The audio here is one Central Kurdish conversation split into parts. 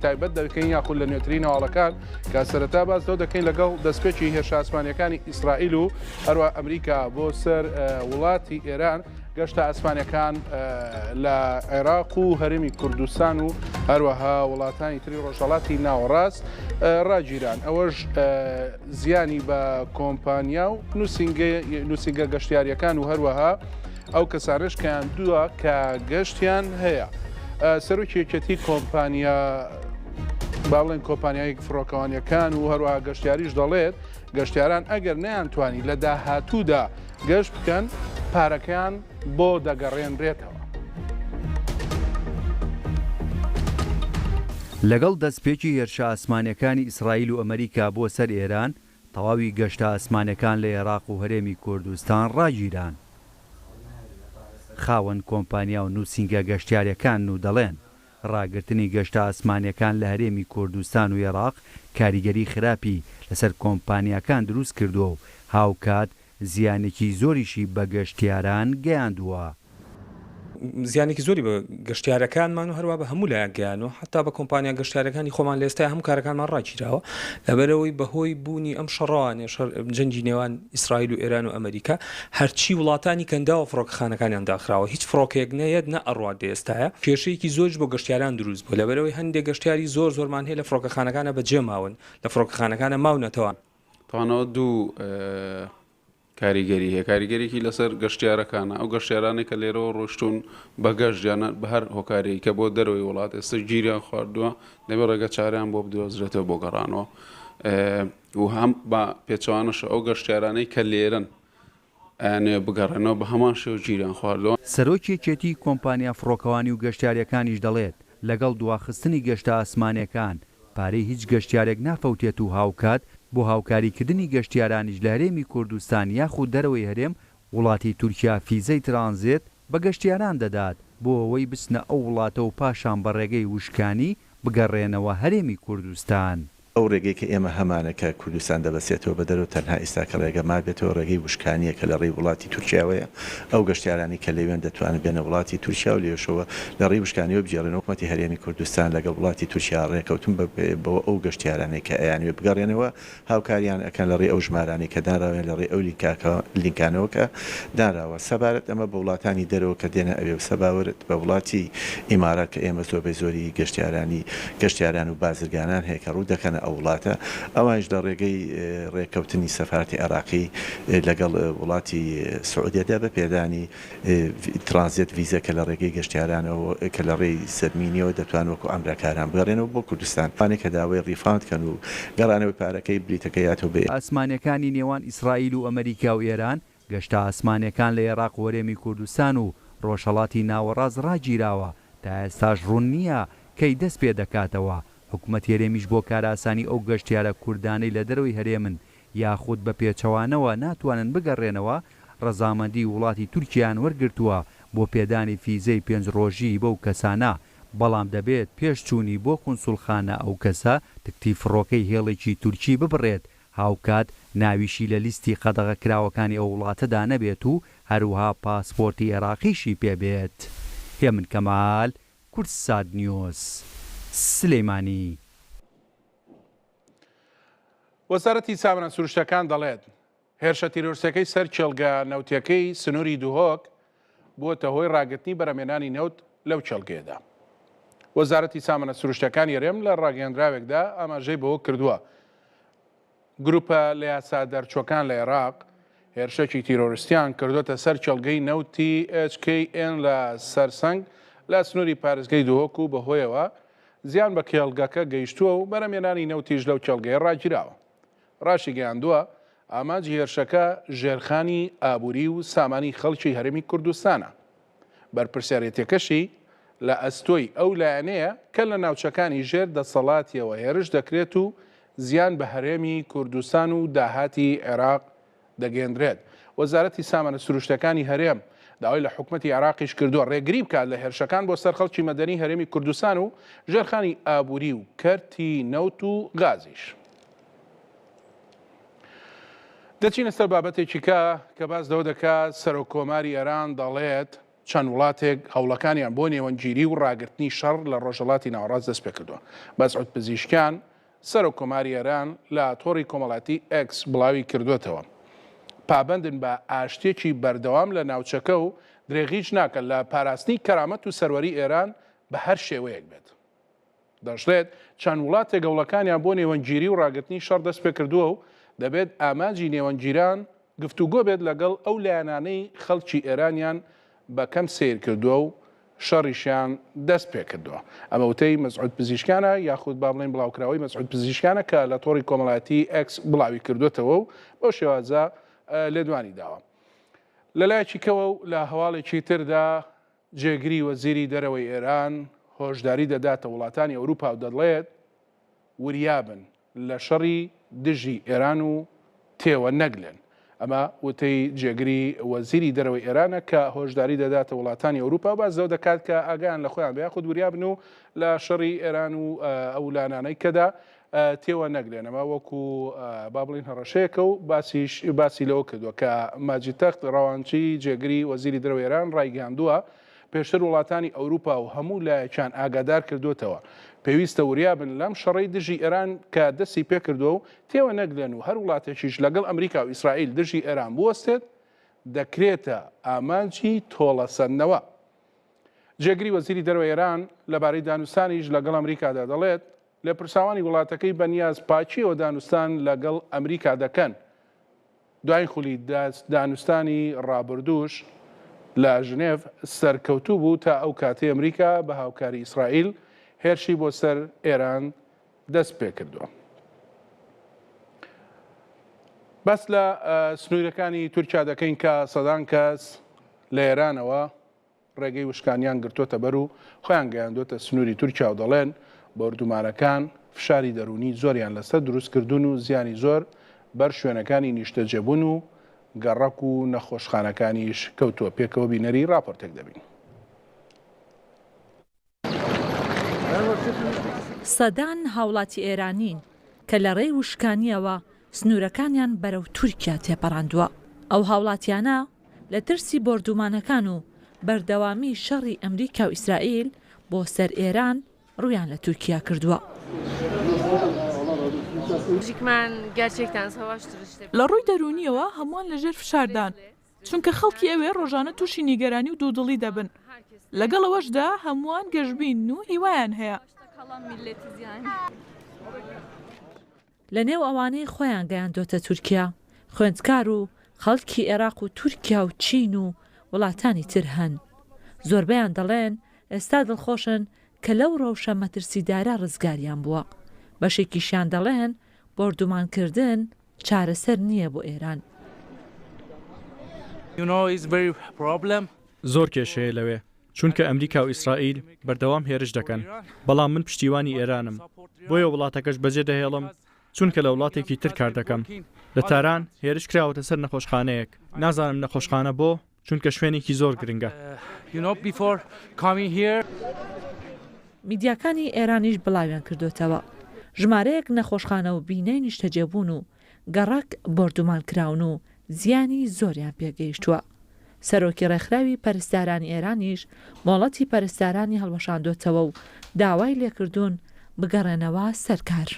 تایبەت دەکەین یاخود لە نوێترینەوەڵەکان کە سەرەتا باس لەو دەکەین لەگەڵ دەستپێکی هێرشە ئاسمانیەکانی ئیسرائیل و هەروە ئەمریکا بۆ سەر وڵاتی ئێران گەشتە ئاسمانیەکان لە عێراق و هەرێمی کوردستان و هەروەها وڵاتانی تری ڕۆژهەڵاتی ناوەڕاست ڕاگیران. ئەوەش زیانی بە کۆمپانیا و نووسینگە گەشتیاریەکان و هەروەها ئەو کەسانش کەیان دووە کە گەشتیان هەیە. سەرۆکی یەکێتی کۆمپانیا با بڵێن کۆمپانیای فڕۆکەوانیەکان و هەروەها گەشتیاریش دەڵێت گەشتیاران ئەگەر نەیانتوانی لە داهاتوودا گەشت بکەن پارەکەیان بۆ دەگەڕێنرێتەوە. لەگەڵ دەستپێکی هێرشە ئاسمانیەکانی ئیسرائیل و ئەمریکا بۆ سەر ئێران تەواوی گەشتە ئاسمانیەکان لە عێراق و هەرێمی کوردستان ڕاگیران. خاوەن کۆمپانیا و نووسینگە گەشتیاریەکان و دەڵێن ڕاگررتنی گەشتە ئاسمانیەکان لە هەرێمی کوردستان و عێراق کاریگەری خراپی لەسەر کۆمپانیاکان دروست کردووە و هاوکات زیانێکی زۆریشی بە گەشتیاران گەیاندووە. زیانێکی زۆری بە گەشتیارەکانمان و هەروە بە هەموو لایەن گەیانەوە حتا بە کۆمپانیا گەشتیارەکانی خۆمان لە ئێستا هەموو کارەکانمان ڕاگیراوە لەبەرەوەی بەهۆی بوونی ئەم شەڕانێ جەنگی نێوان ئیسرائیل و ئێران و ئەمریکا هەرچی وڵاتانی کەنداوە فڕۆکەخانەکانیان داخراوە هیچ فڕۆکێک نەیەت نە ئەڕوات ئێستاە کێشەیەکی زۆرش بۆ گەشتیاران دروست بوو لەبەرەوەی هەندێک گەشتیاری زۆرمان هەیە لە فڕۆکەخانەکانە بەجێ ماون لە فڕۆکەخانەکانە ماونەتەوە. تاوانەوە دوو کاریگەری هەیە کاریگەرێکی لەسەر گەشتیارەکانە ئەو گەشتیارانی کە لێرەوە ڕۆشتون بە گەشتیانە بە هەر هۆکاری کە بۆ دەرەوەی وڵات ئێستا گیریان خواردووە دەبێت ڕێگە چاریان بۆ بدۆزرێتەوە بۆ گەڕانەوە و هەم بە پێچوانش ئەو گەشتیارانەی کە لێرن ئەیانێ بگەڕێنەوە بە هەمان شێو گیریان خواردەوە. سەرۆکی یەکێتی کۆمپانیا فڕۆکەوانی و گەشتیاریەکانیش دەڵێت لەگەڵ دواخستنی گەشتە ئاسمانیەکان پارەی هیچ گەشتیارێک نافەوتێت و هاوکات بۆ هاوکاریکردنی گەشتیارانیش لە هەرێمی کوردستان یاخود دەرەوەی هەرێم وڵاتی تورکیا فیزەی ترانزیت بە گەشتیاران دەدات بۆ ئەوەی بچنە ئەو وڵاتە و پاشان بە ڕێگەی وشکانی بگەڕێنەوە هەرێمی کوردستان. ئەو ڕێگەی کە ئێمە هەمانە کە کوردستان دەبەسێتەوە بە دەرەوە تەنها ئێستا کە ڕێگە ما بێتەوە ڕێگەی وشکانیە کە لە ڕێی وڵاتی تورکیاوەیە ئەو گەشتیارانی کە لەوێن دەتوانن بێنە وڵاتی تورکیا و لێشەوە لە ڕێی وشکانیەوە بجێڕێن حکومەتی هەرێمی کوردستان لەگەڵ وڵاتی تورکیا ڕێکەوتن بۆ ئەو گەشتیارانی کە ئەیانوێ بگەڕێنەوە هاوکاریان ئەکەن لە ڕێی ئەو ژمارانی کە داراوێن لە ڕێی ئەو لینکانەوە کە داراوە سەبارەت ئەمە بە وڵاتانی دەرەوە کە دێنە ئەوێ سەباورت بە وڵاتی ئیمارات کە ئێمە زۆربەی زۆری گەشتیاران و بازرگانان هەیە کە ڕوو دەکەنە ئەو وڵاتە ئەوانش لە ڕێگەی ڕێکەوتنی سەفارەتی عێراقی لەگەڵ وڵاتی سعودیەدا بە پێدانی ترانزیت ڤیزە کە لە ڕێگەی گەشتیارانەوە کە لە ڕێی سەرمینیەوە دەتوان وەکو ئەمریکاران بگەڕێنەوە بۆ کوردستان پانێک کە داوای ڕیفاندکەن و گەڕانەوەی پارەکەی بریتەکەیاتەوە بێ. ئاسمانیەکانی نێوان ئیسرائیل و ئەمریکا و ئێران گەشتە ئاسمانیەکان لە عێراق و هەرێمی کوردستان و ڕۆژهەڵاتی ناوەڕاست ڕاگیراوە تا ئێستاش ڕوون نییە کەی دەست پێ دەکاتەوە. حکوومەت هەرێمیش بۆ کاراسانی ئەو گەشتیارە کوردانەی لە دەرەوەی هەرێمن یاخود بە پێچەوانەوە ناتوانن بگەڕێنەوە ڕەزامەندی وڵاتی تورکیان وەرگرتووە بۆ پێدانی فیزەی 5 ڕۆژی بەو کەسانە بەڵام دەبێت پێشچوونی بۆ قونسوڵخانە ئەو کەسە تکتی فڕۆکەی هێڵێکی تورکی ببڕێت هاوکات ناویشی لە لیستی قەدەغەکراوەکانی ئەو وڵاتەدا نەبێت و هەروها پاسپۆرتی عێراقیشی پێبێت. هێمن کەمال کورتسات نیوز سلەیمانی. وەزارەتی چاوەڕێ سروشتەکان دەڵێت هێرشە تیرۆریستەکەی سەر چێلگە نەوتیەکەی سنووری دوهۆک بووەتە هۆی ڕاگررتنی بەرەمێنانی نەوت لەو چێلگەیەدا. وەزارەتی چاوەڕێ سروشتەکان یەرێم لە ڕاگەیەندراوێکدا ئاماژەی بەوە کردووە گروپە لە یاسا دەرچۆکان لە عێراق هێرشێکی تیرۆریستیان کردوتە سەر چێلگەی نەوتی HKN لە سەرسەنگ لە سنووری پارێزگای دوهۆک و بەهۆیەوە زیان بە کێڵگەکە گەیشتووە و بەرەمێنانی نەوتیش لەو چێلگەیە ڕاگیراوە. ڕاشی گەیاندووە ئاماجی هێرشەکە ژێرخانی ئابووری و سامانی خەڵکی هەرێمی کوردستانە. بەرپرسیارەتەکەشی لە ئەستۆی ئەو لایەنەیە کە لە ناوچەکانی ژێر دەسەڵاتیەوە هێرش دەکرێت و زیان بە هەرێمی کوردستان و داهاتی عێراق دەگەێنرێت. وەزارەتی سامانە سروشتەکانی هەرێم داوای لە حکوومەتی عێراقیش کردووە ڕێگری بکات لە هێرشەکان بۆ سەر خەڵکی مەدەنی هەرێمی کوردستان و ژێرخانی ئابووری و کەرتی نەوت و غازیش. دەچینە سەر بابەتێکی کە باس دەوە دەکات سەرۆکۆماری ئێران دەڵێت چەند وڵاتێک هەوڵەکانیان بۆ نێوەنگیری و ڕاگررتنی شەڕ لە ڕۆژهڵاتی ناوەڕاست دەست پێ کردووە. مەسعود پزیشکیان سەر و کۆماری ئێران لە تۆڕی کۆمەڵاتی ئەکس بڵاوی کردوێتەوە. پابندن بە ئاشتێکی بەردەوام لە ناوچەکە و درێغیش ناکەن لە پاراستنی کەرامەت و سەروەری ئێران بە هەر شێوەیەک بێت. دەژڵێت چەند وڵاتێک گەوڵەکانیان بۆ نێوەنگیری و ڕاگررتنی شەڕ دەست پێ کردووە و دەبێت ئامانجی نێوەنگیران گفتوگۆ بێت لەگەڵ ئەو لایەنانەی خەڵکی ئێرانیان بەکەم سیر کردووە و شەڕیشیان دەست پێ کردووە. ئەمە وتەی مەسعود پزیشکانە یاخود با بڵێن بڵاوکراوی مەسعود پزیشکانە کە لە تۆڕی کۆمەڵاتی ئەکس بڵاوی کردوێتەوە و بۆ شێوازە لێدوانی داوە. لەلایەکیکەوە و لە هەواڵێکی تردا جێگری وەزیری دەرەوەی ئێران هۆشداری دەداتە وڵاتانی ئەوروپا و دەڵێت وریابن لە شەڕی دژی ئێران و تێوە نەگلێن. ئەمە وتەی جێگری وەزیری دەرەوەی ئێرانە کە هۆشداری دەداتە وڵاتانی ئەوروپا باز زەو دەکات کە ئاگیان لە خۆیان بە خود وریابن و لە شەڕی ئێران و ئەو لانانەی کەدا تێوە نەگرێن. ئەمە وەکو با بڵین هەڕەشەیەکە و باسی لەوە کردووە کە ماجی تەخت ڕەوانچی جێگری وەزیری دەرەوەی ئێران ڕایگەاندووە پێشتر وڵاتانی ئەوروپا و هەموو لایەکیان ئاگادار کردوێتەوە پێویستە وریابن لەم شەڕەی دژی ئێران کە دەستی پێ کردووە و تێوە نەگرێن و هەر وڵاتێکیش لەگەڵ ئەمریکا و ئیسرائیل دژی ئێران بوەستێت دەکرێتە ئامانجی تۆڵەسەندنەوە. جێگری وەزیری دەرەوەی ئێران لەبارەی دانوستانیش لەگەڵ ئەمریکا دەڵێت لە پرساوانی وڵاتەکەی بەنیاز پاچیەوە دانوستان لەگەڵ ئەمریکا دەکەن. دوای خولی دانوستانی ڕابردووش لە ژنێڤ سەرکەوتوو بوو تا ئەو کاتی ئەمریکا بە هاوکاری ئیسرائیل هێرشی بۆ سەر ئێران دەست پێ کردووە. بەس لە سنوورەکانی تورکیا دەکەین کە سەدان کەس لە ئێرانەوە ڕێگەی وشکانیان گرتوۆتە بەر و خۆیان گەیاندوتە سنووری تورکیا و دەڵێن بەردومانەکان فشاری دەرونی زۆریان لەسەر دروستکردون و زیانی زۆر بەر شوێنەکانی نیشتەجێبوون و گەڕک و نەخۆشخانەکانیش کەوتووە. پێکەوە بینەری راپۆرتێک دەبین. سەدان هاوڵاتی ئێرانین کە لە ڕێی وشکانیەوە سنوورەکانیان بەرەو تورکیا تێپەڕاندووە. ئەو هاوڵاتیانە لە ترسی بردومانەکان و بەردەوامی شەڕی ئەمریکا و ئیسرائیل بۆ سەر ئێران ڕویان لە تورکیا کردووە. لە ڕووی دەرونیەوە هەمووان لەژێر فشاردان چونکە خەڵکی ئەوێ ڕۆژانە تووشی نیگەرانی و دوودڵی دەبن. لەگەڵەوەشدا هەمووان گەشتبین و هیوایان هەیە. لە نێو ئەوانەی خۆیان گەیاندۆتە تورکیا خوێندکار و خەڵکی عێراق و تورکیا و چین و وڵاتانی تر هەن. زۆربەیان دەڵێن ئێستا دڵخۆشن کە لەو ڕەوشە مەترسیدارە ڕزگاریان بووە. بەشێکیشیان دەڵێن بردومانکردن چارەسەر نییە بۆ ئێران. زۆر کێشەیە لەوێ چونکە ئەمریکا و ئیسرائیل بەردەوام هێرش دەکەن بەڵام من پشتیوانی ئێرانم بۆیە وڵاتەکەش بەجێ دەهێڵم چونکە لە وڵاتێکی تر کار دەکەم. لە تاران هێرش کراوەتە سەر نەخۆشخانەیەک نازانم نەخۆشخانە بۆ چونکە شوێنێکی زۆر گرنگە. میدیاکانی ئێرانیش بڵاویان کردوتەوە ژمارەیەک نەخۆشخانە و بینەی نیشتەجێبوون و گەڕک بردومان کراون و زیانی زۆریان پێگەیشتووە. سەرۆکی ڕێکخراوی پەرستارانی ئێرانیش مۆڵەتی پەرستارانی هەڵوەشاندۆتەوە و داوای لێکردوون بگەڕێنەوە سەرکار.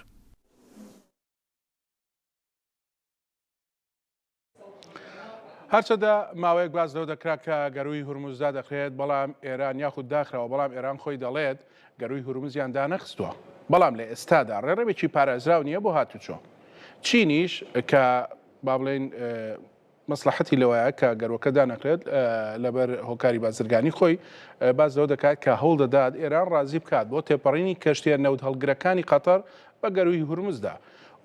هەرچەدا ماوەیەک باز لەو دەکرا کە گەروی هورموزدا دەخرێت بەڵام ئێران یاخود داخراوە بەڵام ئێران خۆی دەڵێت گەروی هورمزیان دانەخستووە بەڵام لە ئێستادا ڕێڕەوێکی پارێزراو نییە بۆ هاتوچۆ. چینیش کە با بڵێن مەسلحەتی لەوەیە کە گەروەکە دانەکرێت لەبەر هۆکاری بازرگانی خۆی باز لەو دەکات کە هەوڵ دەدات ئێران ڕازی بکات بۆ تێپەڕینی کەشتیە نەوت هەڵگرەکانی قەتەر بە گەروی هورمزدا.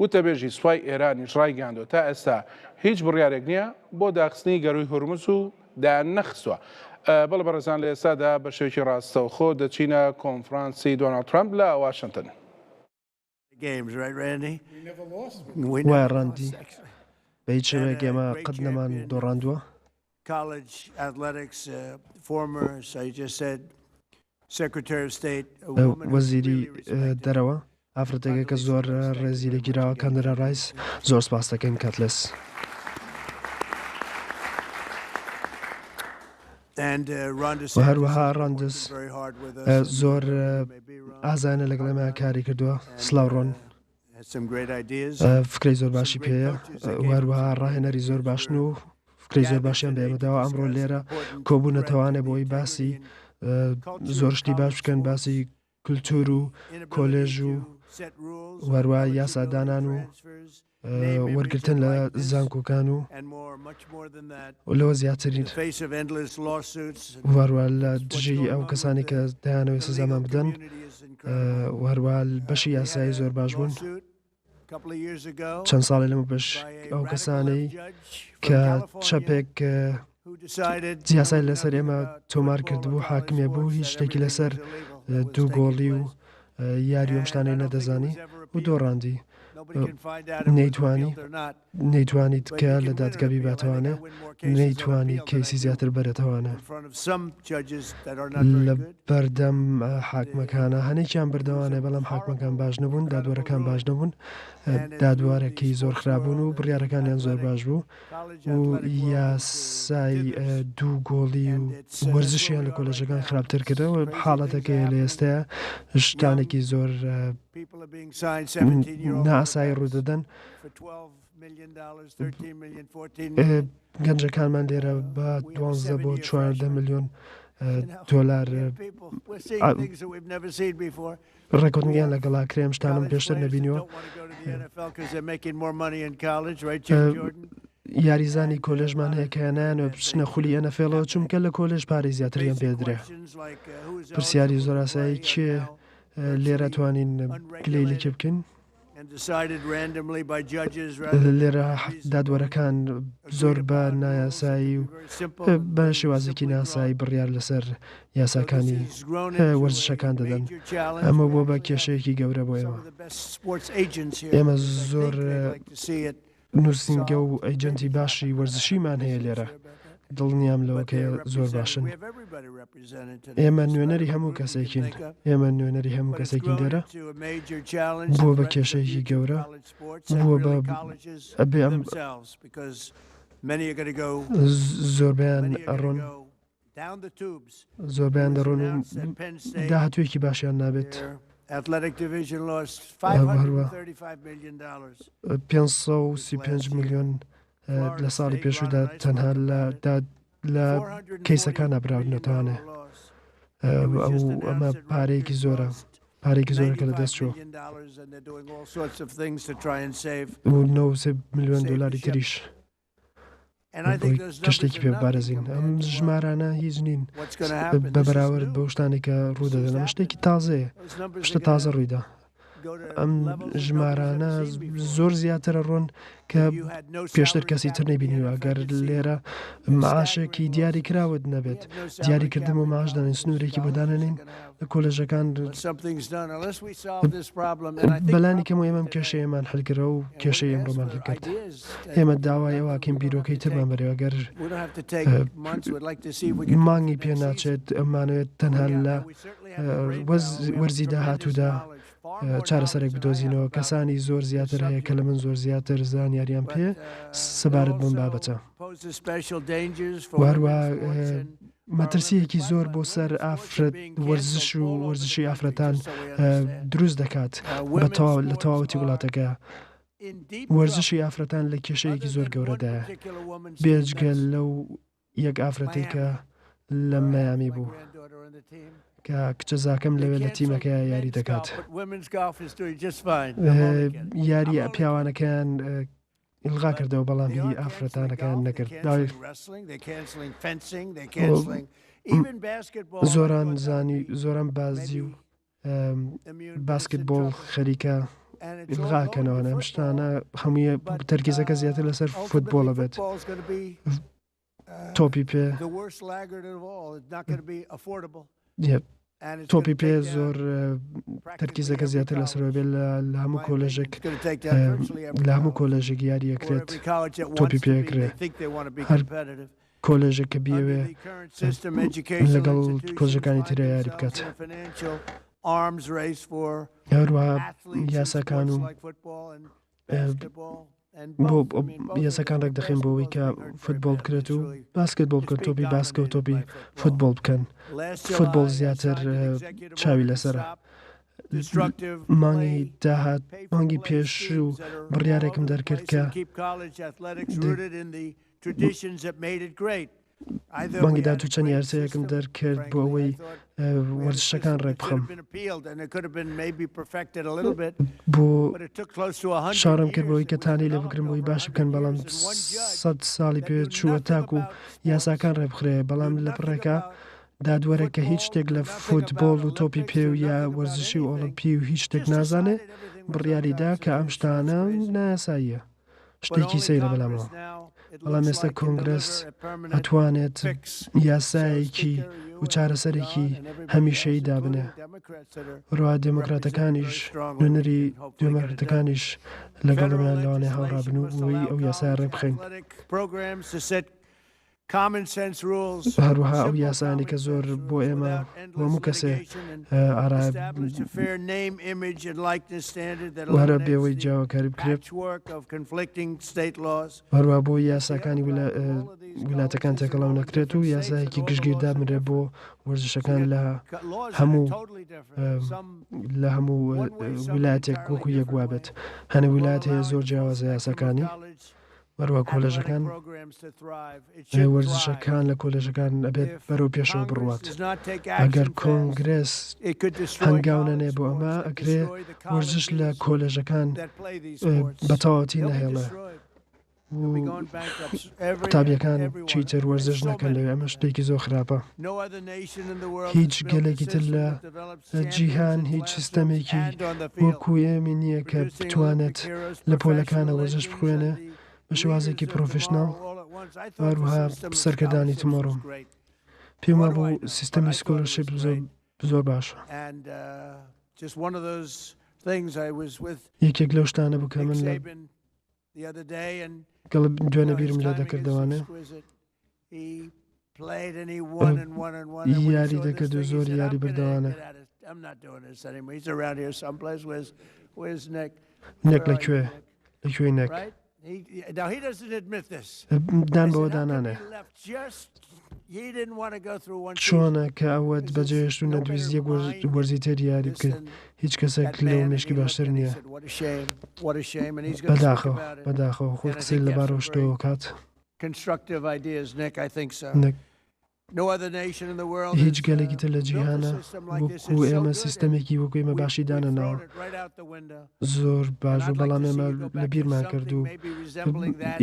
وتەبێژی سوپای ئێرانیش ڕایگەاندووە تا ئێستا هیچ بڕیارێک نییە بۆ داخستنی گەروی هورمز و دایان نەخستووە. بەڵێ بەڕێزان لە ئێستادا بە شێوکی ڕاستەوخۆ دەچینە کۆنفرانسی دۆناڵد ترامپ لە واشنگتن. وای ڕەندی بە هیچ شێوەیەک ئێمە قەت نەمان دۆڕاندووە. وەزیری دەرەوە ئافرەتێکە کە زۆر ڕێزی لەگیراوە کاندرا ڕایس زۆر سپاس دەکەین کاتلس. و هەروەها ڕاندس زۆر ئازانە لەگەڵێمە کاری کردووە سلااو ڕۆن فکری زۆر باشی پێەیە هەروەها ڕاهێنەری زۆر باشن و فکری زۆر باشیان بێمەداوە ئەمڕۆ لێرە کۆبوونەتەوانێ بۆی باسی زۆر شتی باش بکەن باسی کولتور و کۆلێژ و هەروە یاسادانان و وەرگتن لە زانکۆکان و لەوە زیاترین هەروە لە دژی ئەو کەسانی کە دایانەوەی سزامان بدەن هەروە بەشی یاسایی زۆر باش بوون چەند ساڵی لەمە بەش ئەو کەسانەی کە چەپێک جیاسای لەسەر ئێمە تۆمار کردبوو حاکمێ بوو هیچ شتێکی لەسەر دوو گۆڵی و یاری ئەم شتانەی نەدەزانی و دۆڕاندی نەیتوانیت کە لە دادگەبی باتەوانە نەیتوانی کەیسی زیاتر بەرێتەوانە لە بەردەم حاکمەکانە هەنێکیان بردەوانێ بەڵام حاکمەکان باش نەبوون دادوەرەکان باش نەبوون دادوارێکی زۆر خراپبوون و بڕیارەکانیان زۆر باش بوو و یاسای دوو گۆڵی و وەرزشیان لە کۆلێژەکان خراپتر کردەوە حاڵەتەکەی لە ئێستاە شتانێکی زۆر ناسایی ڕوودەدەن گەنجەکانمان لێرە بە 12 بۆ 14 ملیۆن دۆلار ڕێکوتنیان لەگەڵا کرێم شتانم پێشتر نەبینیوە یاریزانی کۆلێژمان هەیە کە نایانێ بچنە خولی ئەنەفێڵەوە چونکە لە کۆلێژ پارەی زیاتریان پێدرێ پرسیاری زۆر ئاسایی کێ لێرە توانین گلەی لێکێ بکەین لێرە دادوەرەکان زۆر بە نایاسایی و بە شێوازێکی ناسایی بڕیار لەسەر یاساکانی وەرزشەکان دەدەن ئەمە بۆ بە کێشەیەکی گەورە بۆ ئێمە زۆر نووسنگە و ئەیجنتی باشی وەرزشیمان هەیە لێرە دڵنیام لەوەکە زۆر باشن ئێمە نوێنەری هەموو کەسێکین لێرە بۆ بە کێشەیەکی گەورە بۆ بە زۆربیان ئەڕۆن زۆربیان دەڕۆن و داهاتوێکی باشیان نابێت هەروە 535 ملیۆن لە ساڵی پێشودا تەنها لە کەیسەکان نەبراونەتوانێ ئەمە پارەیەکی زۆرە کە لە دەست چوە و 9 ملیۆن دلاری تریش کەشتێکی پێ بارەزین ئەم ژمارانە هیچ نین بە بەراورد بە شتانی کە ڕوودەدەن ئەمە شتێکی تازەیە شتە تازە ڕوویدا ئەم ژمارانە زۆر زیاترە ڕۆن کە پێشتر کەسی تر نەبینیوە گەر لێرە معاشێکی دیاری کراوت نەبێت دیاریکردن و معاشدانین سنوورێکی بۆدانێنین لە کۆلێژەکان بەلانی کەم و ئێمەم کێشەیەمان هەلگرە و کێشەی ئەمڕۆمان هەلکرد ئێمە داوای ئەوواکەین بیرۆکەی ترمان بەرەوە گەر مانگی پێ ناچێت ئەمانوێت تەنها لە وەرزی داهاتوودا چارەسەرێک بدۆزینەوە کەسانی زۆر زیاتر هەیە کە لە من زۆر زیاتر زانیاریان پێ سەبارەت بم بابەتە هەروە مەترسیەکی زۆر بۆ سەر ئافرەت وەرزش و وەرزشی ئافرەتان دروست دەکات لە تەواوەتی وڵاتەکە وەرزشی ئافرەتان لە کێشەیەکی زۆر گەورەدایە بێجگە لەو یەک ئافرەتی کە لە مەیامی بوو کە کچە زاکەم لەوێ لە تیمەکە یاری دەکات یاری پیاوانەکان ئیلغا کردەوە بەڵام هی ئافرەتانەکان نەکرد زۆران بازی و باسکتبۆڵ خەریکە ئیلغاکەنەوە ئەم شتانە هەمووی تەرکیزەکە زیاتر لەسەر فوتبۆڵە بێت تۆپی پێ تۆپی پێ زۆر تەرکیزەکە زیاتر لەسەرەوە بێت لە هەموو کۆلێژێک لە هەموو کۆلێژێک یاری ئەکرێت تۆپی پێکرێت هەر کۆلێژێک کە بیەوێ لەگەڵ کۆلژەکانی ترە یاری بکات هەروەها یاساکان و بۆ یاسەکان ڕێک دەخین بۆەوەی کە فوتبۆل بکرێت و باسکتبۆل بکرێت تۆپی باسکە و تۆپی فوتبۆل بکەن فوتبۆل زیاتر چاوی لەسرە مانگی داهات مانگی پێش و بڕیارێکم دەرکرد کە بانگی داات و چەند یارسەیەکم دەرکرد بۆ ئەوەی وەرزشەکان ڕێک بخەم بۆ شارم کرد بۆی کە تانی لێ بکرم بۆی باش بکەن بەڵام 100 ساڵی پێ چووە تاک و یاساکان ڕێبخرێ بەڵام لە پڕێکە دادوەرە کە هیچ شتێک لە فوتبۆل و تۆپی پێ و یا وەرزشی و ئۆلمپی و هیچ شتێک نازانێ بڕیاریدا کە ئەم شتانە نایاساییە شتێکی سەیرە بەلامەوە بەڵام ئێستا کۆنگرس ئەتوانێت یاسایەکی و چارەسەرێکی هەمیشەی دابنێ ڕوا دموکراتەکانیش نوێنەری دموکراتەکانیش لەگەڵمان لەوانەیە هاوڕابن و بۆی ئەو یاسای ڕێبخەین هەروەها ئەو یاسانی کە زۆر بۆ ئێمە هەموو کەسێ وارە بێەوەی جاواکاری بکرێت هەروە بۆ یاساکانی ویلاتەکان تێکەڵاو نەکرێت و یاسایەکی گشتگیردا مرێت بۆ وەرزشەکان لە هەموو ویلایەتێک وەکو یەکوابێت هەنە ویلایەت هەیە زۆر جیاوازە یاساکانی وەروە کۆلێژەکان وەرزشەکان لە کۆلێژەکان ئەبێت بەرەو پێشەوە بڕوات ئەگەر کۆنگرس هەنگاونەنێ بۆ ئەمە ئەکرێ وەرزش لە کۆلێژەکان بەتەواوەتی نەهێڵێ قوتابیەکان چیتر وەرزش نەکەن لەوێ ئەمە شتێکی زۆر خراپە هیچ گەلێکی تر لە جیهان هیچ سیستەمێکی وەکو ئێمە نییە کە بتوانێت لە پۆلەکانە وەرزش بخوێنێ بە شێوازێکی پرۆفشناڵ هەروەها سەرکردانی تمۆڕۆم پێم وابوو سیستەمی سکۆلەرشیپ زۆر باشە یەکێک لەو شتانە بوو کە من دوێنە بیرم لە دەکردەوانێ یاری دەکرد و زۆر یاری بردەوانە نێک لەکوێ نێک دان بەوە دانانێ چۆنە کە ئەوەت بەجێشت و نەدویست یەک وەرزی تر یاری بکرد هیچ کەسێک لەو مشکی باشتر نییە بەداخەوە خۆت قسەی لەبارەوە شتەوە کات هیچ گەلێکی تر لە جیهانە وەکو ئێمە سیستەمێکی وەکو ئێمە باشی دانەناوە زۆر باش و بەڵام ئێمە لە بیرمان کرد و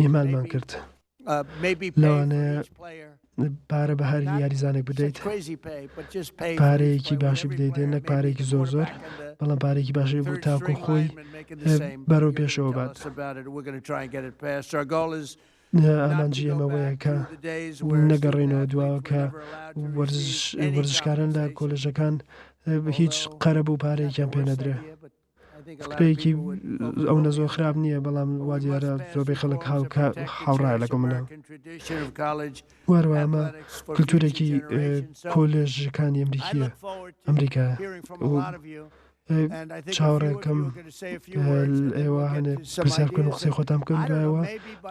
ئیمانمان کرد لەوانەیە پارە بە هەر یاریزانێک بدەیت پارەیەکی باشی بدەیت نەک پارێکی زۆر بەڵام پارێکی باشی بوو تاکو خۆی بەرەو پێشەوە بات ئامانجی ئەمەوەیە کە نەگەڕێنەوە دواوە کە وەرزشکاران لە کۆلێژەکان هیچ قەرە بوو پارەیەکیان پێ نەدرێ فکرێکی ئەو نەزۆر خراپ نییە بەڵام وا دیارە زۆربەی خەڵک هاوڕای لەگەڵ منە وەروە ئەمە کللتورێکی کۆلێژەکانی ئەمریکا چاوەڕێکم ئێوە هەنێ پرسیارکردن و قسەی خۆتان بکەن دوایەوە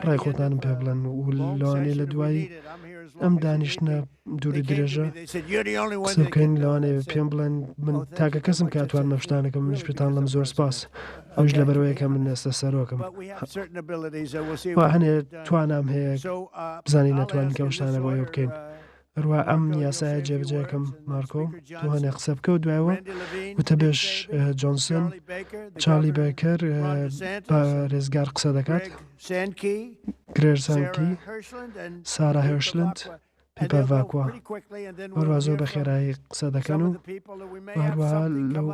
ڕای خۆتانم پێ بڵێن و لەوانەیە لە دوایی ئەم دانیشتە دووری درێژە قسە بکەین لەوانەیە پێم بڵێن من تاکە کەسم کە ئەتوان مەشتانەکەم منیش پێتان لەم زۆر سپاس ئەوش لە بەرەوەیەکە من ئێستا سەرۆکم هەنێ توانام هەیە بزانین نەتوانین کە شتانە بۆ ئێوە بکەین هەروە ئەم یاسایە جێبجێکم مارکۆ تو هەنێ قسە بکە و دوایەوە وتەبێش جۆنسن چارلی بێکەر بە ڕێزگار قسە دەکات گرێرسانکی سارا هێرشلند پیپە ڤاکوە هەروە زۆر بە خێرایی قسە دەکەن و هەروەها لەو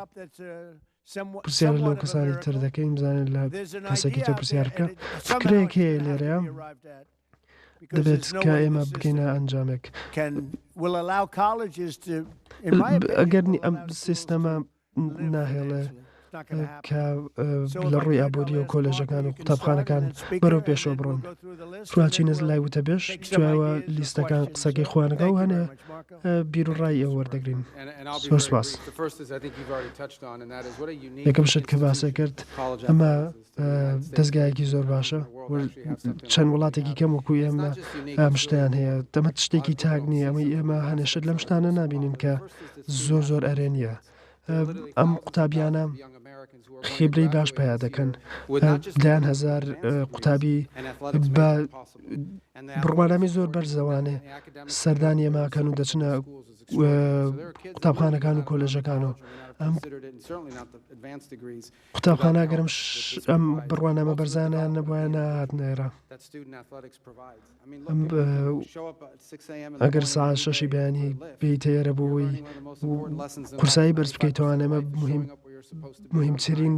پرسیار لەو کەسانی تر دەکەین بزانین لە کەسێکی تر پرسیارکە فکرەیەک هەیە لێرەیە دەبێت کە ئێمە بکەینە ئەنجامێک ئەگەر ئەم سیستەمە ناهێڵێ کە لە ڕووی ئابووری و کۆلێژەکان و قوتابخانەکان بەرەو پێشەوە بڕۆن. سوالچینە لای وتەبێش توایەوە لیستەکان قسەکەی خوانەکە و هەنێ بیر و ڕای ئێوە وەردەگرین. زۆر سپاس. یەکەم شت کە باسە کرد ئەمە دەستگایەکی زۆر باشە، چەند وڵاتێکی کەم وەکو ئێمە ئەم شتیان هەیە، دەمە شتێکی تاک نییە، ئەمەی ئێمە هەنێشت لەم شتانە نابینین کە زۆر ئەرێنیە. ئەم قوتابیانە خێبرەی باش پیا دەکەن، لایەن هەزار قوتابی بە بڕوانامی زۆر بەرزەوانێ سەردانی ئێماکەن و دەچنە قوتابخانەکان و کۆلێژەکان و ئەم قوتابخانە گەرم ئەم بڕوانامە بەرزانیان نەبووە نهاتنێرە. ئەگەر ساعت 6 بەیانی بیتەیەرە بووی قورسایی بەرز بکەیتەوە ئەمە مهمترین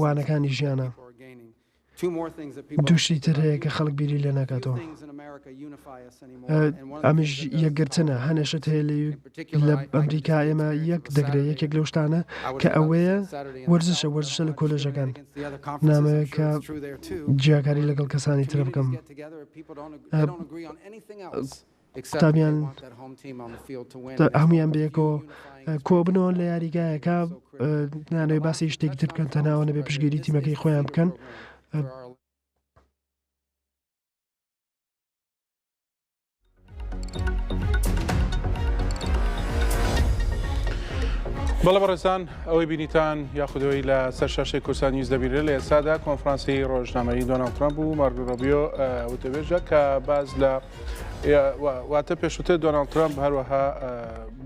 وانەکانی ژیانە. دووشی تر هەیە کە خەڵک بیری لێ ناکاتەوە. ئەمیش یەکگرتنە، هەنێشت هەیە لە ئەمریکا ئێمە یەک دەگرێت یەکێک لەو شتانە کە ئەوەیە وەرزشە لە کۆلێژەکان. نامەوێت کە جیاکاری لەگەڵ کەسانی تر بکەم. قوتابیان هەمویان بەیەکەوە کۆ بنەوە لە یاریگایەکە نانەوەی باسی شتێکی تر بکەن تەناوە نەبێ پشگیری تیمەکەی خۆیان بکەن. بەڵێ بەڕێزان ئەوەی بینیتان یاخودەوەی لە سەر شاشەی کورسان نیوز دەبیرێت لە ئێستادا کۆنفرانسی ڕۆژنامەیی دۆناڵد ترامپ و مارگۆ ڕۆبیۆ وتەبێژە کە باز لە واتە پێشووتر دۆناڵد ترامپ هەروەها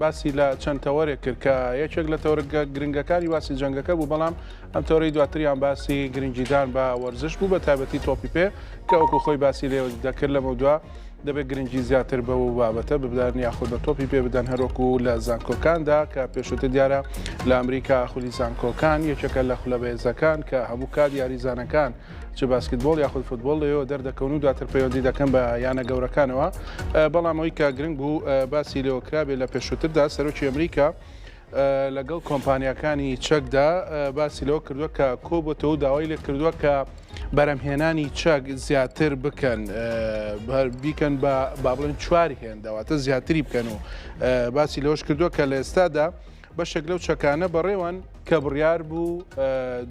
باسی لە چەند تەوەرێک کرد کە یەکێک لە تەوەرە گرنگەکانی واسی جەنگەکە بوو، بەڵام ئەم تەوەرەی دواتریان باسی گرنگیدان بە وەرزش بوو بە تایبەتی تۆپی پێ کە وەکو خۆی باسی لێ دەکرد لەمە دووە دەبێت گرنگی زیاتر بەو بابەتە ببدان یاخود بە تۆپی پێ بدەن هەروەکو لە زانکۆکاندا کە پێشووتر دیارە لە ئەمریکا خولی زانکۆکان یەکێکە لە خولە بەهێزەکان کە هەموو کات یاریزانەکان چ باسکتبۆڵ یاخود فوتبۆڵ لەوە دەردەکەون و دواتر پەیوەندی دەکەن بە یانە گەورەکانەوە. بەڵام ئەوەی کە گرنگ بوو باسی لێوە کرابێت لە پێشووتردا سەرۆکی ئەمریکا لەگەڵ کۆمپانیەکانی چەکدا باسی لەوە کردووە کە کۆبووەوە و داوای لێ کردووە کە بەرەمهێنانی چەک زیاتر بکەن بیکەن بە بابڵێن چواری هێنداواتە زیاتری بکەن و باسی لەوەش کردووە کە لە ئێستادا بەشێک لەو چەکانە بەڕێوان کە بڕیار بوو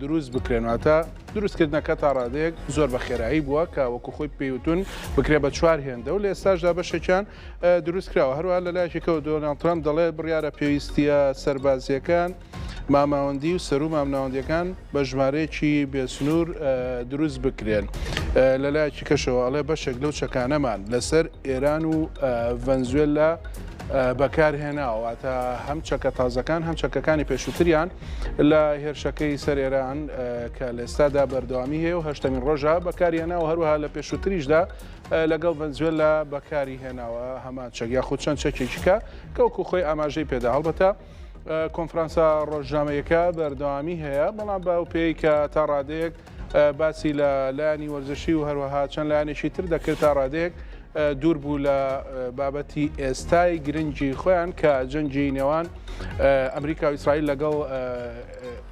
دروست بکرێنواتە دروستکردنەکە تا ڕادەیەک زۆر بە خێرایی بووە کە وەکو خۆی پێوتون بکرێ بە چوار هێندە و لە ئێستاشدا بەشێکیان دروست کراوە. هەروە لە لایەکێکەوە دۆناڵد ترامپ دەڵێ بڕیارە پێویستیە سەربازیەکان ماماوەندی و سەر و مامناوەندیەکان بە ژمارەیەکی بێسنوور دروست بکرێن. لە لایەکی کەشەوە ئەڵێ بەشێک لەو چەکانەمان لەسەر ئێران و ڤەنزوێلا بەکارهێناوەتە هەم چەکە تازەکان هەم چەکەکانی پێشووتریان لە هێرشەکەی سەر ئێران کە لە ئێستادا بەردەوامی هەیە و هەشتمین ڕۆژە بەکارهێناوە هەروەها لە پێشووتریشدا لەگەڵ ڤەنزوێلا بەکاری هێناوە هەمان چەک یاخود چەند چەکێکیکە کەوکو خۆی ئاماژەی پێدا هەڵبەتە کۆنفرانسە ڕۆژنامەیەکە بەردەوامی هەیە، بەڵام باوپێی کە تا ڕادەیەک باسی لە لایانی وەرزشی و هەروەها چەند لایەنێکی تر دەکرد تا ڕادەیەک دوور بوو لە بابەتی ئێستای گرنگی خۆیان کە جەنگی نێوان ئەمریکا و ئیسرائیل لەگەڵ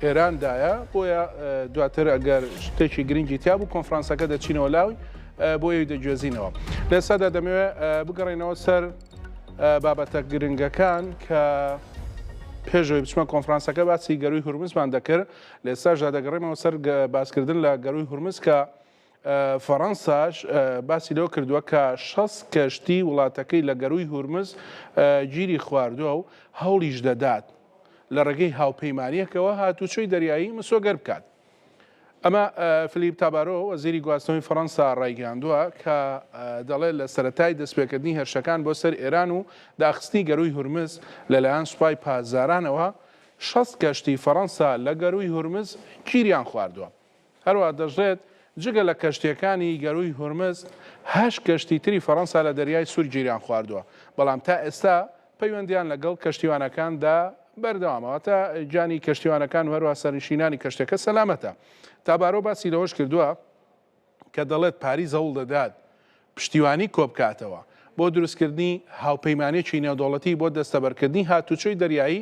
ئێراندایە، بۆیە دواتر ئەگەر شتێکی گرنگی تیا بوو کۆنفرانسەکە دەچینەوە لاوی بۆیەوی دەگوێزینەوە. لە ئێستادا دەمەوێت بگەڕێنەوە سەر بابەتە گرنگەکان کە پێشەوەی بچمە کۆنفرانسەکە باسی گەروی هورمزمان دەکرد. لە ئێستاشدا دەگەڕێمەوە سەر باسکردن لە گەروی هورمز کە فەڕەنساش باسی لەوە کردووە کە 6 کەشتی وڵاتەکەی لە گەروی هورمز گیری خواردووە و هەوڵیش دەدات لە ڕێگەی هاوپەیمانیەکەوە هاتوچۆی دەریایی مسۆگەر بکات. ئەمە فلیپ تابارۆ وەزیری گواستنەوەی فەڕەنسا ڕایگەاندووە کە دەڵێت لە سەرەتای دەستپێکردنی هێرشەکان بۆ سەر ئێران و داخستنی گەروی هورمز لەلایەن سوپای پازارانەوە 6 کەشتی فەڕەنسا لە گەروی هورمز گیریان خواردووە. هەروە دەژێت جگە لە کەشتیەکانی گەروی هورمز 8 کەشتی تری فەڕەنسا لە دەریای سوور گیریان خواردووە، بەڵام تا ئێستا پەیوەندیان لەگەڵ کەشتیوانەکاندا بەردەوامەوەتە جانی کەشتیوانەکان و هەروە سەرنشینانی کەشتەکە سەلامەتە. تابارۆ باسی لەوەش کردووە کە دەڵێت پاریس هەوڵ دەدات پشتیوانی کۆبکاتەوە بۆ دروستکردنی هاوپەیمانێکی نێودوڵەتی بۆ دەستەبەرکردنی هاتوچۆی دەریایی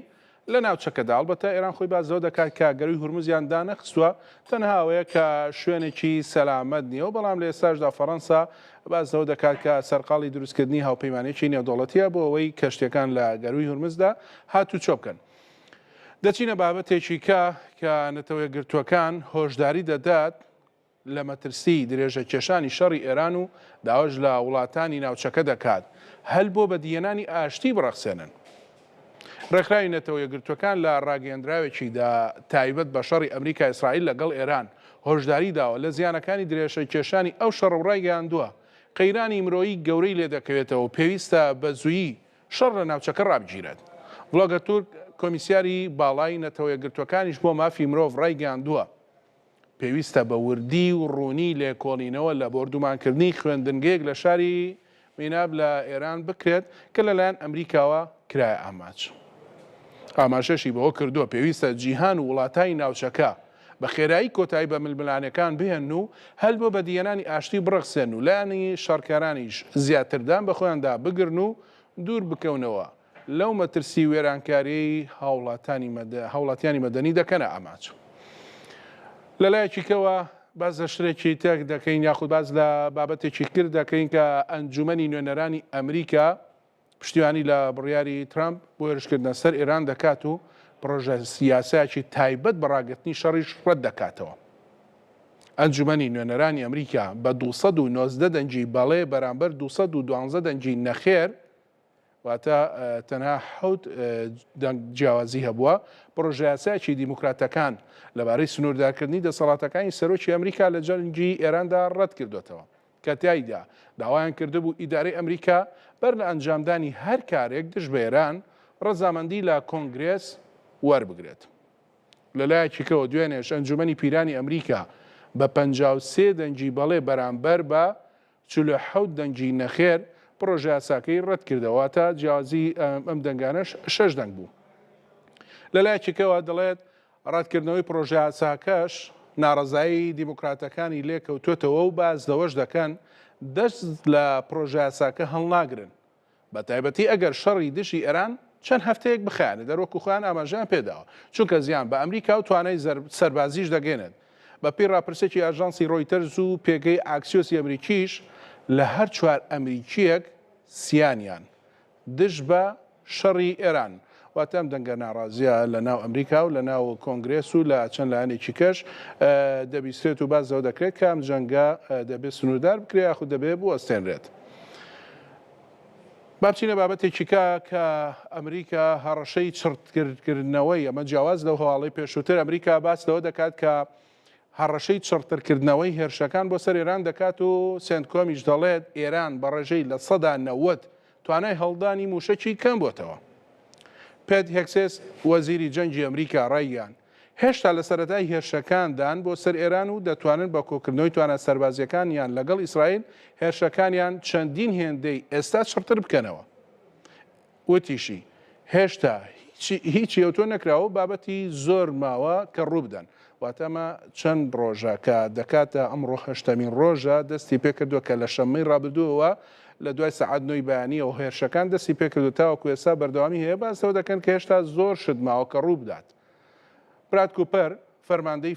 لە ناوچەکەدا ئەڵبەتە ئێران خۆی بازەوە دەکات کە گەروی هورمزیان دانەخستووە تەنها ئەوەیە کە شوێنێکی سەلامەت نییە و بەڵام لە ئێستاشدا فەڕەنسا بازەوە دەکات کە سەرقاڵی دروستکردنی هاوپەیمانێکی نێودوڵەتیە بۆ ئەوەی کەشتەکان لە گەروی هورمزدا هاتوو چۆ بکەن. دەچینە بابەتێکی کە نەتەوە گرتووەکان هۆشداری دەدات لە مەترسی درێژە کێشانی شەڕی ئێران و داواش لە وڵاتانی ناوچەکە دەکات هەل بۆ بە دیێنانی ئاشتی بڕەخسێنن. ڕێکخراوی نەتەوە یەکگرتووەکان لە ڕاگەیەندراوێکیدا تایبەت بە شەڕی ئەمریکا ئیسرائیل لەگەڵ ئێران هۆشداری داوە لە زیانەکانی درێژە کێشانی ئەو شەڕ و ڕایگەیاندووە قەیرانی مرۆیی گەورەی لێ دەکەوێتەوە و پێویستە بە زوویی شەڕ لە ناوچەکە ڕابگیرێت. ڤڵۆگە تورک کۆمیسیاری باڵای نەتەوە یەکگرتوەکانیش بۆ مافی مرۆڤ ڕایگەیاندووە پێویستە بە وردی و ڕوونی لێکۆڵینەوە لە بۆردومانکردنی خوێندنگەیەک لە شاری میناب لە ئێران بکرێت کە لەلایەن ئەمریکاوە کرایە ئاماج. ئاماژەشی بەوە کردووە پێویستە جیهان و وڵاتانی ناوچەکە بە خێرایی کۆتایی بە ململانەکان بهێن و هەل بۆ بە دیێنانی ئاشتی بڕەخسێن و لایەنی شەڕکارانیش زیاتردان بە خۆیاندا بگرن و دوور بکەونەوە لەو مەترسی وێرانکاری هاوڵاتیانی مەدەنی دەکەنە ئاماج. لەلایەکیکەوە باز لە شتێکی تێک دەکەین یاخود باز لە بابەتێکی کرد دەکەین کە ئەنجومەنی نوێنەرانی ئەمریکا پشتیوانی لە بڕیاری ترامپ بۆ هێرشکردنە سەر ئێران دەکات و پرۆژە سیاسایەکی تایبەت بە ڕاگررتنی شەڕیش ڕەت دەکاتەوە. ئەنجومەنی نوێنەرانی ئەمریکا بە 290 دەنگی بەڵێ بەرامبەر 212 دەنگی نەخێر واتە تەنها حەوت دەنگ جیاوازی هەبووە پرۆژەیاسایەکی دیموکراتەکان لەبارەی سنووردارکردنی دەسەڵاتەکانی سەرۆکی ئەمریکا لە جەنگی ئێراندا ڕەت کردوێتەوە کە تایدا داوایان کردبوو ئیدارەی ئەمریکا بەر لە ئەنجامدانی هەر کارێک دژ بە ئێران ڕەزامەندی لە کۆنگرێس وەربگرێت. لەلایەکیکەوە دوێنێش ئەنجومەنی پیرانی ئەمریکا بە 53 دەنگی بەڵێ بەرامبەر بە 47 دەنگی نەخێر پرۆژە یاساکەی ڕەت کردەوەتە جیازی ئەم دەنگانەش 6 دەنگ بوو. لەلایەکیکەوە دەڵێت ڕەتکردنەوەی پرۆژە یاساکەش ناڕەزایی دیموکراتەکانی لێکەوتوێتەوە و بازدەوەش دەکەن دەست لە پرۆژە یاساکە هەڵناگرن بە تایبەتی ئەگەر شەڕی دشی ئێران چەند هەفتەیەک بخیانە دەرۆکو خۆیان ئاماژیان پێداوە چونکە زیان بە ئەمریکا و توانای سەربازیش دەگەێنێت. بە پێی ڕاپرسێکی ئاژانسی ڕۆیتەرز و پێگەی ئاکسیۆسی ئەمریکیش لە هەر 4 ئەمریکیەک سییانیان دژ بە شەڕی ئێران واتە ئەم دەنگە ناڕازیە لە ناو ئەمریکا و لە ناو کۆنگرێس و لە چەند لایەنێکی کەش دەبیسترێت و بازەوە دەکرێت کە ئەم جەنگە دەبێت سنووردار بکرێت یاخود دەبێت بوەستێنرێت. بابچینە بابەتێکی کە ئەمریکا هەڕەشەی چڕتکردنەوەی ئەمە جیاواز لەو هەواڵەی پێشووتر ئەمریکا باس لەوە دەکات کە هەڕەشەی چڕترکردنەوەی هێرشەکان بۆ سەر ئێران دەکات و سنتکۆمیش دەڵێت ئێران بە ڕێژەی لە 90 توانای هەڵدانی موشەکی کەم بۆتەوە. پێت هێکسێس وەزیری جەنگی ئەمریکا ڕایگەیان هێشتا لە سەرەتای هێرشەکاندان بۆ سەر ئێران و دەتوانن بە کۆکردنەوەی توانە سەربازیەکانیان لەگەڵ ئیسرائیل هێرشەکانیان چەندین هێندەی ئێستا چڕتر بکەنەوە. وتیشی هێشتا هیچی ئەوتۆ نەکراوە بابەتی زۆر ماوە کە ڕوو بدەن واتەمە چەند ڕۆژە کە دەکاتە ئەمڕۆ 8مین ڕۆژە دەستی پێکردووە کە لە شەمەی ڕابردووەوە لە دوای سەعات 9 بەیانی ئەو هێرشەکان دەستی پێکردو تاوەکو ئێستا بەردەوامی هەیە باسەوە دەکەن کە هێشتا زۆر شت ماوە کە ڕوو بدات. براد کوپەر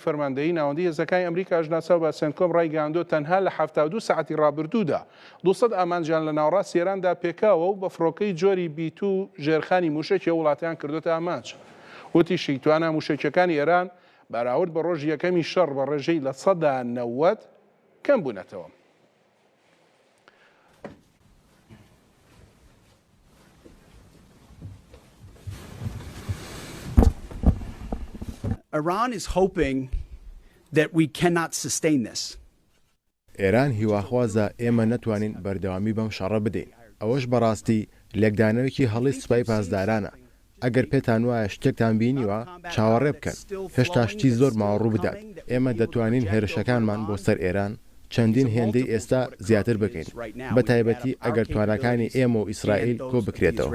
فەرماندەی ناوەندی هێزەکانی ئەمریکا ئاژناسا و باسێنکۆم ڕایگەیاندووە تەنها لە 72 ساعتی ڕابردوودا 200 ئامانجیان لە ناوەڕاستی ئێراندا پێکاوە و بە فڕۆکەی جۆری بیت و ژێرخانی موشێکی وڵاتیان کردوتە ئامانج. وتیشی توانە موشێکەکانی ئێران بەراورد بە ڕۆژ یەکەمی شەڕ بە ڕێژەی لە 90 کەم بوونەتەوە. Iran is hoping that we cannot sustain this. ئێران هیواخوازە ئێمە نەتوانین بەردەوامی بەم شەڕە بدەین. ئەوەش بەڕاستی لێکدانەوەی هەڵی سوپای پاسدارانە. ئەگەر پێتان وایە شتێکتان بینیوە چاوەڕێ بکەن. هێشتا شتی زۆر ماوەڕوو بدات. ئێمە دەتوانین هێرشەکانمان بۆ سەر ئێران چەندین هێندەی ئێستا زیاتر بکەین. بە تایبەتی ئەگەر توانەکانی ئێمە و ئیسرائیل کۆ بکرێتەوە.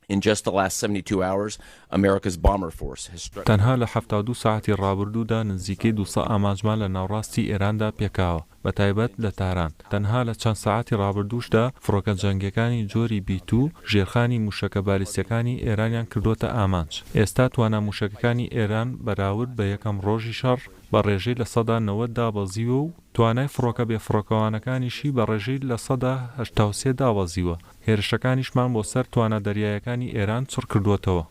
In just the last 72 hours, America's bomber force has struck. تەنها لە 72 ساعتی ڕابردوودا نزیکەی 200 ئاماژمان لە ناوڕاستی ئێراندا پێکاوە بە تایبەت لە تاران. تەنها لە چەند ساعتی ڕابردووشدا فڕۆکە جەنگەکانی جۆری B2 ژێرخانی موشەکە بالیستیەکانی ئێرانیان کردوتە ئامانج. ئێستا توانە موشەکەکانی ئێران بەراورد بە یەکەم ڕۆژی شەڕ بە ڕێژەی لە 90 دابەزیوە و توانای فڕۆکە بێفڕۆکەوانەکانیشی بە ڕێژەی لە 83 دابەزیوە. هێرشەکانیشمان بۆ سەر توانە دەریایەکانی ئێران چڕ کردوتەوە.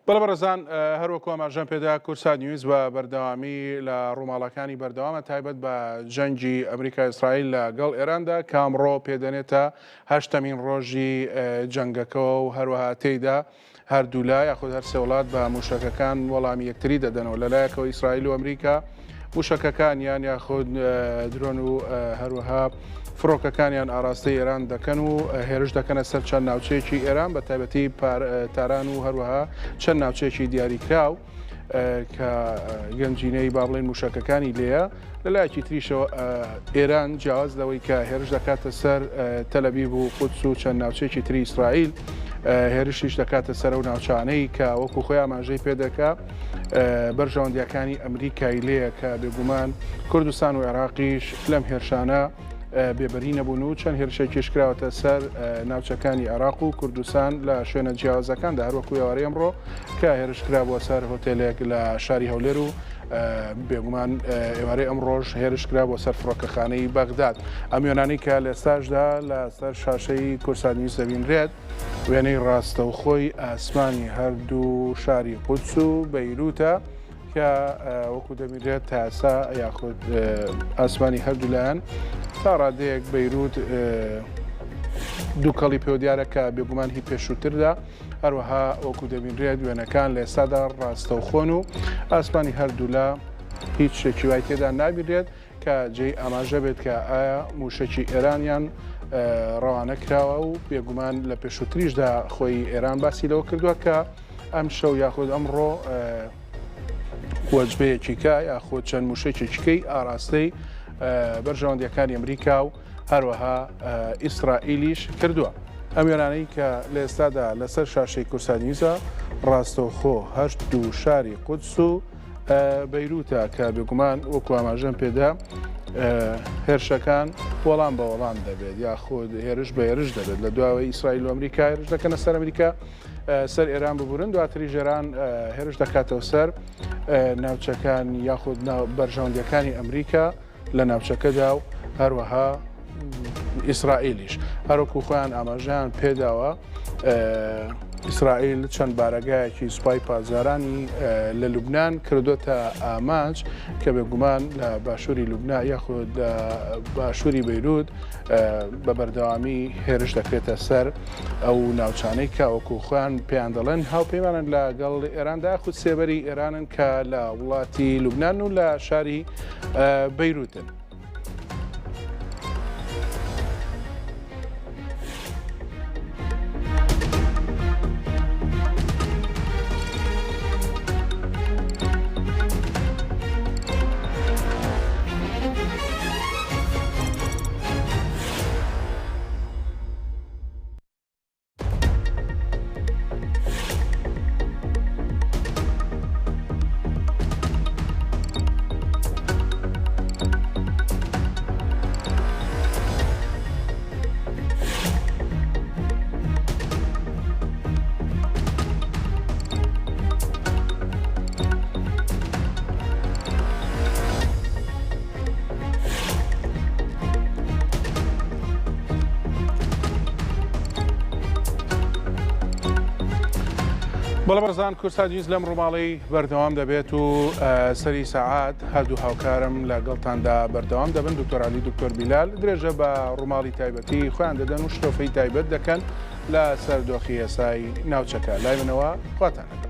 بەڵە بەڕێزان هەروەکو ئاماژەم پێدا کورسات نیوز بە بەردەوامی لە ڕووماڵەکانی بەردەوامە تایبەت بە جەنگی ئەمریکا ئیسرائیل لەگەڵ ئێراندا کامڕۆ پێدەنێتە 8مین ڕۆژی جەنگەکەەوە و هەروەها تێیدا هەردوو لای یاخود هەر سێ وڵات بە موشەکەکان وەڵامی یەکتری دەدەنەوە لەلایەکەوە ئیسرائیل و ئەمریکا موشەکەکانیان یاخود درۆن و هەروەها فڕۆکەکانیان ئاراستەی ئێران دەکەن و هێرش دەکەنە سەر چەند ناوچەیەکی ئێران بە تایبەتی تاران و هەروەها چەند ناوچەیەکی دیاریکراو کە گەنجینەی با بڵێن موشەکەکانی لێیە. لەلایەکی تریشەوە ئێران جیاواز لەوەی کە هێرش دەکاتە سەر تەلەبیب و قودس و چەند ناوچەیەکی تری ئیسرائیل هێرشیش دەکاتە سەر و ناوچانەی کە وەکو خۆی ئاماژەی پێدەکا بەرژەوەندیەکانی ئەمریکای لێیە کە بێگومان کوردستان و عێراقیش لەم هێرشانە بێبەری نەبوون و چەند هێرشێکیش کراوەتە سەر ناوچەکانی عێراق و کوردستان لە شوێنە جیاوازەکاندا هەروەکو ئێوارەی ئەمڕۆ کە هێرش کرابووە سەر هۆتێلێک لە شاری هەولێر و بێگومان ئێوارەی ئەم ڕۆژ هێرش کرابووە سەر فڕۆکەخانەی بەغداد. ئەم وێنانەی کە لە ئێستاشدا لە سەر شاشەی کورسات نیوز دەبینرێت وێنەی ڕاستەوخۆی ئاسمانی هەردوو شاری قودس و بەیروتە کە وەکو دەبینرێت تاسا یاخود ئاسمانی هەردوولایەن تا ڕادەیەک بەیروت دووکەڵی پێوە دیارە کە بێگومان هی پێشووتردا هەروەها وەکو دەبینرێت وێنەکان لە ئێستادا ڕاستەوخۆن و ئاسمانی هەردوولا هیچ شتێکی وای تێدا نابینرێت کە جێی ئاماژە بێت کە ئایا موشەکی ئێرانیان ڕەوانە کراوە و بێگومان لە پێشووتریشدا خۆی ئێران باسی لەوە کردووە کە ئەم شەو یاخود ئەمڕۆ وەجبەیەکیکە یاخۆ چەند موشەیەکیکەی ئاراستەی بەرژەوەندیەکانی ئەمریکا و هەروەها ئیسرائیلیش کردووە. ئەم وێنانەی کە لە ئێستادا لەسەر شاشەی کورسات نیوزە ڕاستەوخۆ هەردوو شاری قودس و بەیروتە کە بێگومان وەکو ئاماژەم پێدا هێرشەکان وەڵام بە وەڵام دەبێت یاخود هێرش بە هێرش دەبێت لە دواوەی ئیسرائیل و ئەمریکا هێرش دەکەنە سەر ئەمریکا سەر ئێران ببورن دواتری ژێران هێرش دەکاتەوە سەر ناوچەکان یاخود بەرژەوەندیەکانی ئەمریکا لە ناوچەکەدا و هەروەها ئیسرائیلیش هەروەکو خۆیان ئاماژیان پێداوە ئیسرائیل چەند بارەگایەکی سوپای پازارانی لە لوبنان کردوتە ئامانج کە بێگومان لە باشووری لوبنان یاخود باشووری بەیروت بە بەردەوامی هێرش دەکرێتە سەر ئەو ناوچانەی کە وەکو خۆیان پێیان دەڵێن هاوپەیمانن لەگەڵ ئێراندا خود سێبەری ئێرانن کە لە وڵاتی لوبنان و لە شاری بەیروتن. بەڵە بەرزان کورسات نیوز لەم ڕووماڵی بەردەوام دەبێت و سەری سەعات هەردوو هاوکارم لەگەڵتاندا بەردەوام دەبن دکتۆر عەلی دکتۆر بیلال درێژە بە ڕووماڵی تایبەتی خۆیان دەدەن و شتۆفەی تایبەت دەکەن لە سەردۆخی ئێسای ناوچەکە لای منەوە خواتان لەگەڵ.